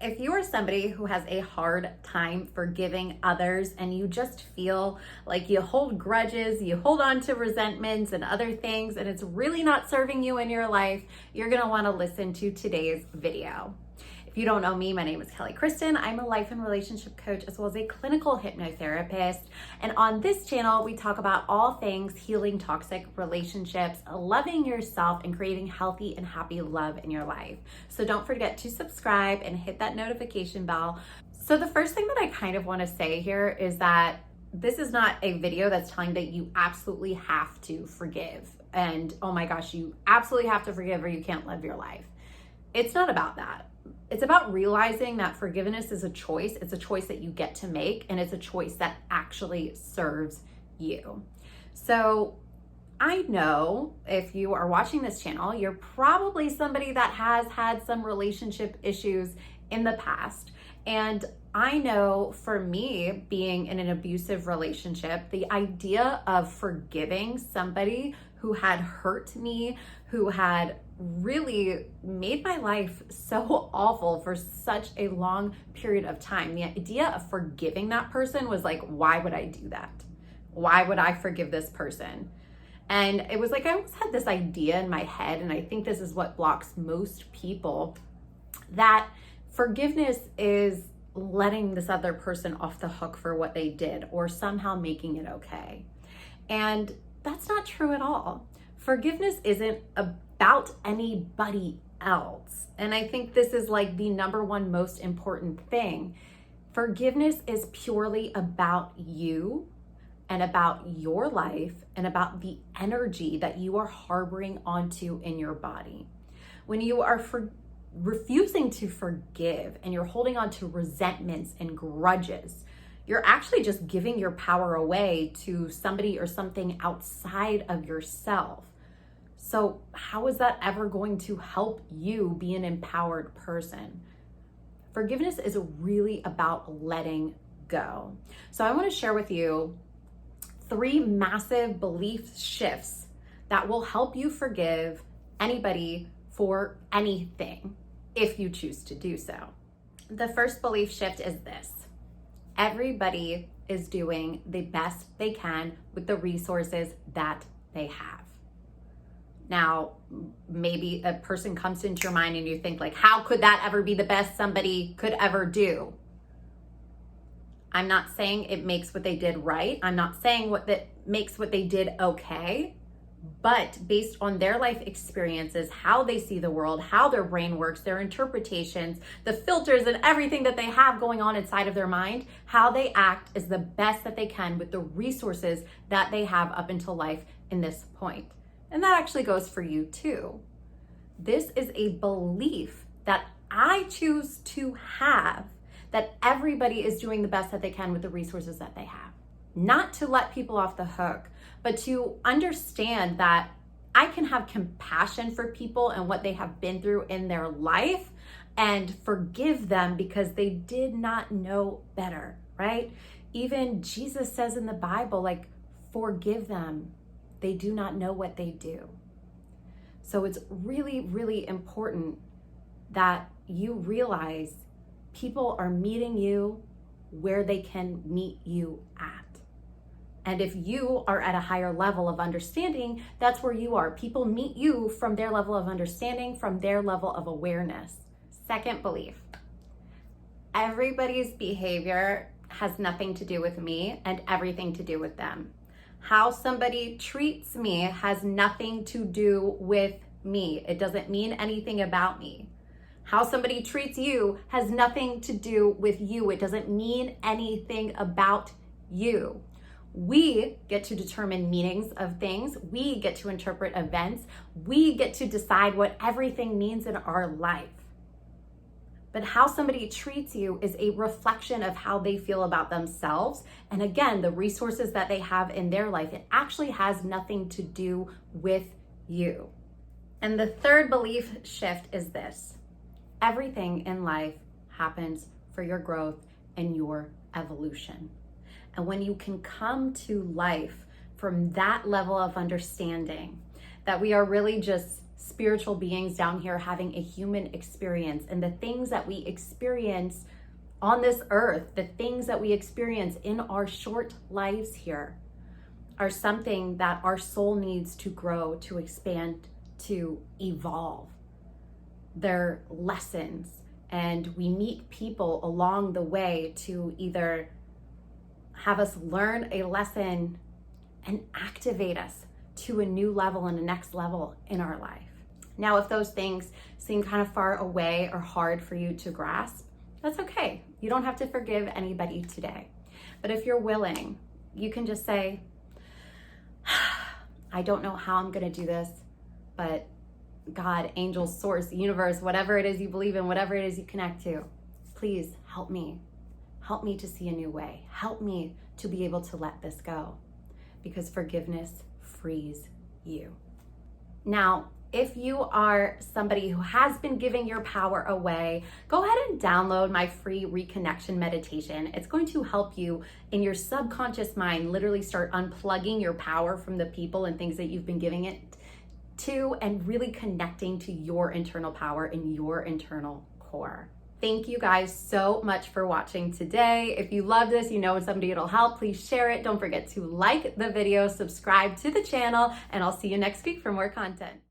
If you are somebody who has a hard time forgiving others and you just feel like you hold grudges, you hold on to resentments and other things, and it's really not serving you in your life, you're gonna wanna listen to today's video. If you don't know me, my name is Kristin. I'm a life and relationship coach as well as a clinical hypnotherapist. And on this channel, we talk about all things healing toxic relationships, loving yourself, and creating healthy and happy love in your life. So don't forget to subscribe and hit that notification bell. So the first thing that I kind of want to say here is that this is not a video that's telling that you absolutely have to forgive. And oh my gosh, you absolutely have to forgive or you can't live your life. It's not about that. It's about realizing that forgiveness is a choice. It's a choice that you get to make, and it's a choice that actually serves you. So I know if you are watching this channel, you're probably somebody that has had some relationship issues in the past. And I know for me, being in an abusive relationship, the idea of forgiving somebody who had hurt me, who had really made my life so awful for such a long period of time. The idea of forgiving that person was like, why would I do that? Why would I forgive this person? And it was like I always had this idea in my head, and I think this is what blocks most people, that forgiveness is letting this other person off the hook for what they did or somehow making it okay. And that's not true at all. Forgiveness isn't about anybody else. And I think this is like the number one most important thing. Forgiveness is purely about you and about your life and about the energy that you are harboring onto in your body. When you are refusing to forgive and you're holding on to resentments and grudges, you're actually just giving your power away to somebody or something outside of yourself. So how is that ever going to help you be an empowered person? Forgiveness is really about letting go. So I want to share with you 3 massive belief shifts that will help you forgive anybody for anything if you choose to do so. The first belief shift is this: everybody is doing the best they can with the resources that they have. Now, maybe a person comes into your mind and you think like, how could that ever be the best somebody could ever do? I'm not saying it makes what they did right. I'm not saying that makes what they did okay. But based on their life experiences, how they see the world, how their brain works, their interpretations, the filters and everything that they have going on inside of their mind, how they act is the best that they can with the resources that they have up until life in this point. And that actually goes for you too. This is a belief that I choose to have, that everybody is doing the best that they can with the resources that they have. Not to let people off the hook, but to understand that I can have compassion for people and what they have been through in their life and forgive them because they did not know better, right? Even Jesus says in the Bible, like, forgive them. They do not know what they do. So it's really, really important that you realize people are meeting you where they can meet you at. And if you are at a higher level of understanding, that's where you are. People meet you from their level of understanding, from their level of awareness. Second belief: everybody's behavior has nothing to do with me and everything to do with them. How somebody treats me has nothing to do with me. It doesn't mean anything about me. How somebody treats you has nothing to do with you. It doesn't mean anything about you. We get to determine meanings of things. We get to interpret events. We get to decide what everything means in our life. But how somebody treats you is a reflection of how they feel about themselves. And again, the resources that they have in their life. It actually has nothing to do with you. And the third belief shift is this: everything in life happens for your growth and your evolution. And when you can come to life from that level of understanding, that we are really just spiritual beings down here having a human experience, and the things that we experience on this earth, the things that we experience in our short lives here, are something that our soul needs to grow, to expand, to evolve. They're lessons, and we meet people along the way to either have us learn a lesson and activate us to a new level and a next level in our life. Now, if those things seem kind of far away or hard for you to grasp, that's okay. You don't have to forgive anybody today. But if you're willing, you can just say, I don't know how I'm going to do this, but God, angels, source, universe, whatever it is you believe in, whatever it is you connect to, please help me. Help me to see a new way. Help me to be able to let this go, because forgiveness frees you. Now, if you are somebody who has been giving your power away, go ahead and download my free reconnection meditation. It's going to help you in your subconscious mind literally start unplugging your power from the people and things that you've been giving it to, and really connecting to your internal power and your internal core. Thank you guys so much for watching today. If you love this, you know somebody it'll help, please share it. Don't forget to like the video, subscribe to the channel, and I'll see you next week for more content.